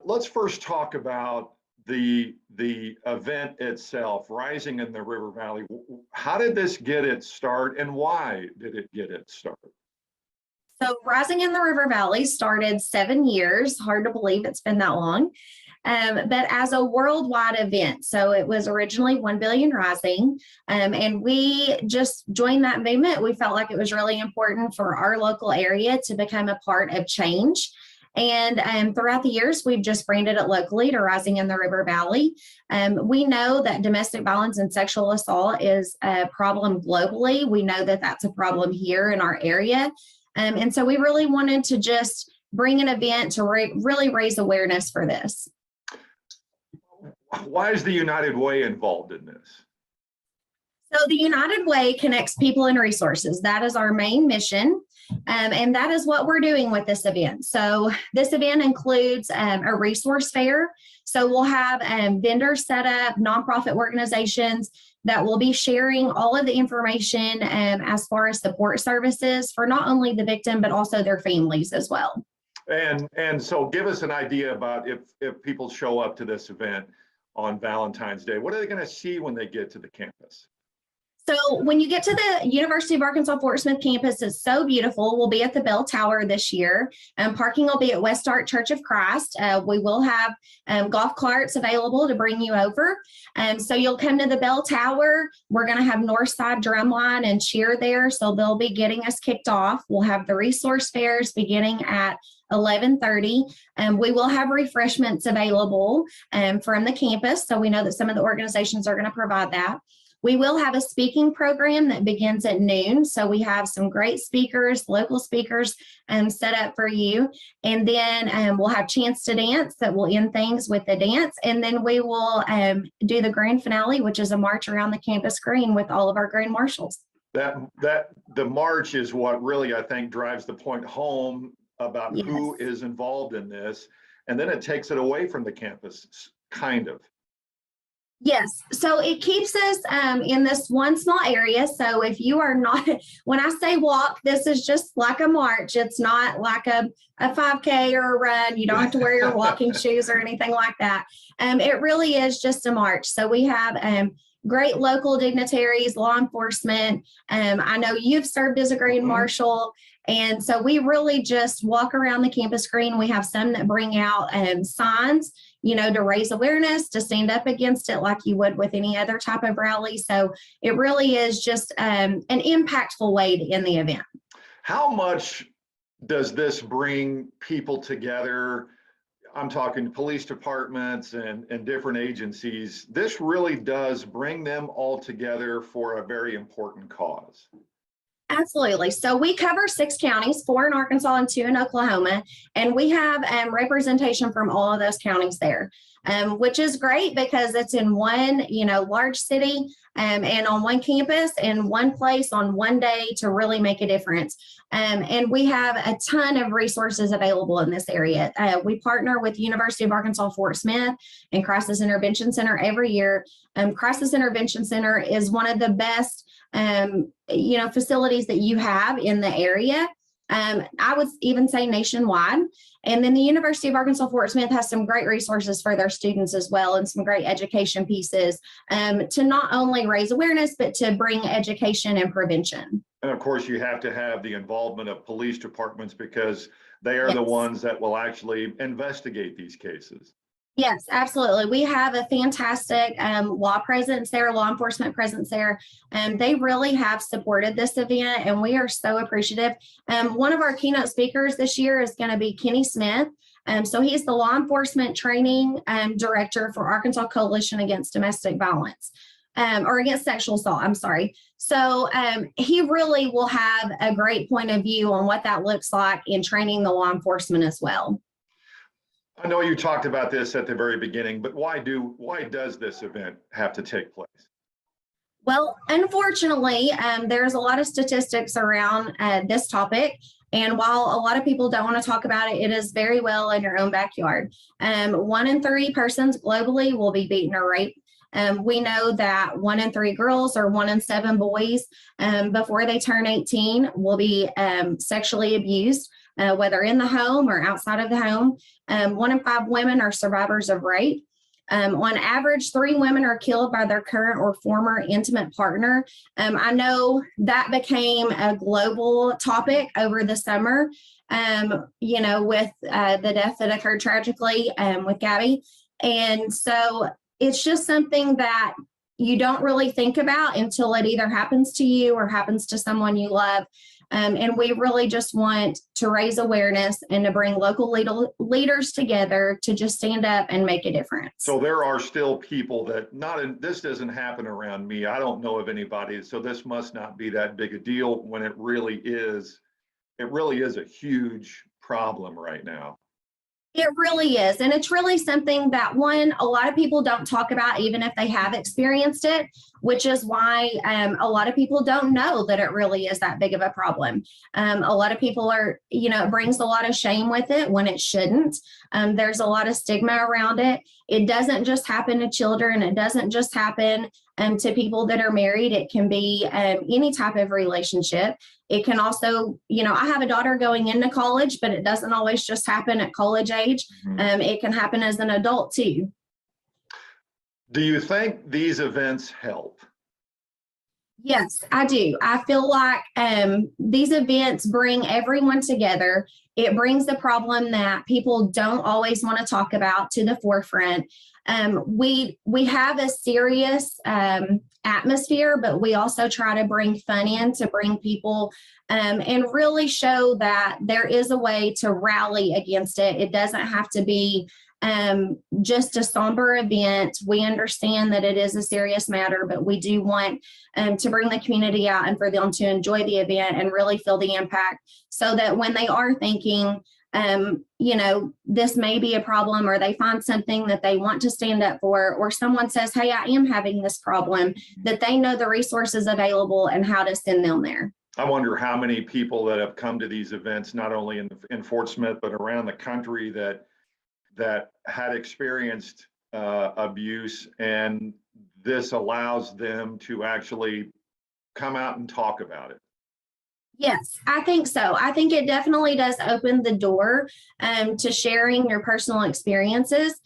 let's first talk about the event itself, Rising in the River Valley. How did this get its start, and why did it get its start? So Rising in the River Valley started 7 years. Hard to believe it's been that long. But as a worldwide event. So it was originally 1 Billion Rising, and we just joined that movement. We felt like it was really important for our local area to become a part of change. And throughout the years, we've just branded it locally to Rising in the River Valley. We know that domestic violence and sexual assault is a problem globally. We know that that's a problem here in our area. And so we really wanted to just bring an event to really raise awareness for this. Why is the United Way involved in this? So the United Way connects people and resources. That is our main mission. And that is what we're doing with this event. So this event includes a resource fair. So we'll have vendors set up, nonprofit organizations that will be sharing all of the information as far as support services for not only the victim, but also their families as well. And so give us an idea about if people show up to this event on Valentine's Day, what are they going to see when they get to the campus? So when you get to the University of Arkansas Fort Smith campus, it's so beautiful. We'll be at the Bell Tower this year. Parking will be at West Ark Church of Christ. We will have golf carts available to bring you over. So you'll come to the Bell Tower. We're going to have Northside Drumline and cheer there. So they'll be getting us kicked off. We'll have the resource fairs beginning at 11:30. We will have refreshments available from the campus. So we know that some of the organizations are going to provide that. We will have a speaking program that begins at noon. So we have some great speakers, local speakers set up for you. And then we'll have Chance to Dance that will end things with the dance. And then we will do the grand finale, which is a march around the campus green with all of our grand marshals. The march is what really, I think, drives the point home about who is involved in this. And then it takes it away from the campus, kind of. Yes, so it keeps us in this one small area. So if you are not, when I say walk, this is just like a march. It's not like a 5K or a run. You don't have to wear your walking shoes or anything like that. It really is just a march. So we have great local dignitaries, law enforcement. I know you've served as a green marshal. And so we really just walk around the campus green. We have some that bring out signs, to raise awareness, to stand up against it like you would with any other type of rally. So it really is just an impactful way to end the event. How much does this bring people together? I'm talking police departments and different agencies. This really does bring them all together for a very important cause. Absolutely. So we cover 6 counties, 4 in Arkansas and 2 in Oklahoma, and we have representation from all of those counties there, which is great because it's in one, large city and on one campus in one place on one day to really make a difference. And we have a ton of resources available in this area. We partner with the University of Arkansas Fort Smith and Crisis Intervention Center every year. Crisis Intervention Center is one of the best facilities that you have in the area. I would even say nationwide. And then the University of Arkansas Fort Smith has some great resources for their students as well, and some great education pieces to not only raise awareness, but to bring education and prevention. And of course, you have to have the involvement of police departments because they are the ones that will actually investigate these cases. Yes, absolutely. We have a fantastic law presence there, law enforcement presence there. They really have supported this event, and we are so appreciative. One of our keynote speakers this year is going to be Kenny Smith. So he's the law enforcement training director for Arkansas Coalition Against Domestic Violence. Or against sexual assault, I'm sorry. So he really will have a great point of view on what that looks like in training the law enforcement as well. I know you talked about this at the very beginning, but why does this event have to take place? Well, unfortunately, there's a lot of statistics around this topic. And while a lot of people don't want to talk about it, it is very well in your own backyard. 1 in 3 persons globally will be beaten or raped. We know that 1 in 3 girls or 1 in 7 boys before they turn 18 will be sexually abused. whether in the home or outside of the home. 1 in 5 women are survivors of rape. On average, 3 women are killed by their current or former intimate partner. I know that became a global topic over the summer, with the death that occurred tragically with Gabby. And so it's just something that you don't really think about until it either happens to you or happens to someone you love. And we really just want to raise awareness and to bring local leaders together to just stand up and make a difference. So there are still people that this doesn't happen around me. I don't know of anybody. So this must not be that big a deal when it really is. It really is a huge problem right now. It really is. And it's really something that, a lot of people don't talk about, even if they have experienced it, which is why a lot of people don't know that it really is that big of a problem. A lot of people it brings a lot of shame with it when it shouldn't. There's a lot of stigma around it. It doesn't just happen to children. It doesn't just happen to people that are married. It can be any type of relationship. It can also, I have a daughter going into college, but it doesn't always just happen at college age. Mm-hmm. It can happen as an adult too. Do you think these events help? Yes, I do. I feel like these events bring everyone together. It brings the problem that people don't always want to talk about to the forefront. We have a serious atmosphere, but we also try to bring fun in to bring people and really show that there is a way to rally against it. It doesn't have to be just a somber event. We understand that it is a serious matter, but we do want to bring the community out and for them to enjoy the event and really feel the impact, so that when they are thinking, this may be a problem, or they find something that they want to stand up for, or someone says, hey, I am having this problem, that they know the resources available and how to send them there. I wonder how many people that have come to these events, not only in Fort Smith, but around the country, that had experienced abuse, and this allows them to actually come out and talk about it. Yes, I think so. I think it definitely does open the door to sharing your personal experiences,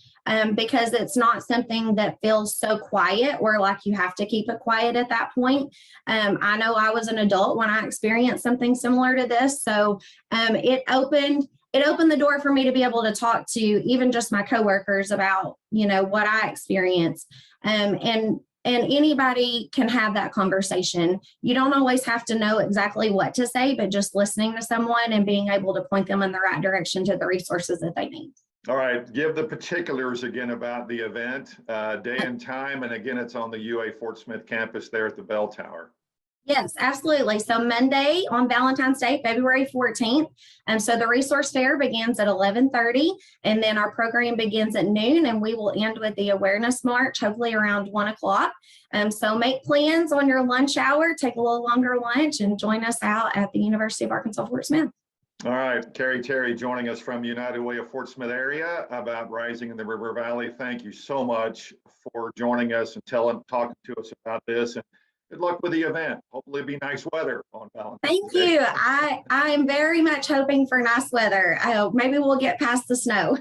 because it's not something that feels so quiet where like you have to keep it quiet at that point. I know I was an adult when I experienced something similar to this. So it opened the door for me to be able to talk to even just my coworkers about, what I experienced. And anybody can have that conversation. You don't always have to know exactly what to say, but just listening to someone and being able to point them in the right direction to the resources that they need. All right, give the particulars again about the event, day and time, and again, it's on the UA Fort Smith campus there at the Bell Tower. Yes, absolutely. So Monday on Valentine's Day, February 14th. So the resource fair begins at 11:30, and then our program begins at noon, and we will end with the awareness march, hopefully around 1 o'clock. So make plans on your lunch hour, take a little longer lunch, and join us out at the University of Arkansas Fort Smith. All right, Carrie Terry joining us from United Way of Fort Smith area about Rising in the River Valley. Thank you so much for joining us and talking to us about this. And good luck with the event. Hopefully it'll be nice weather on Valentine's Day. Thank you. I am very much hoping for nice weather. I hope maybe we'll get past the snow.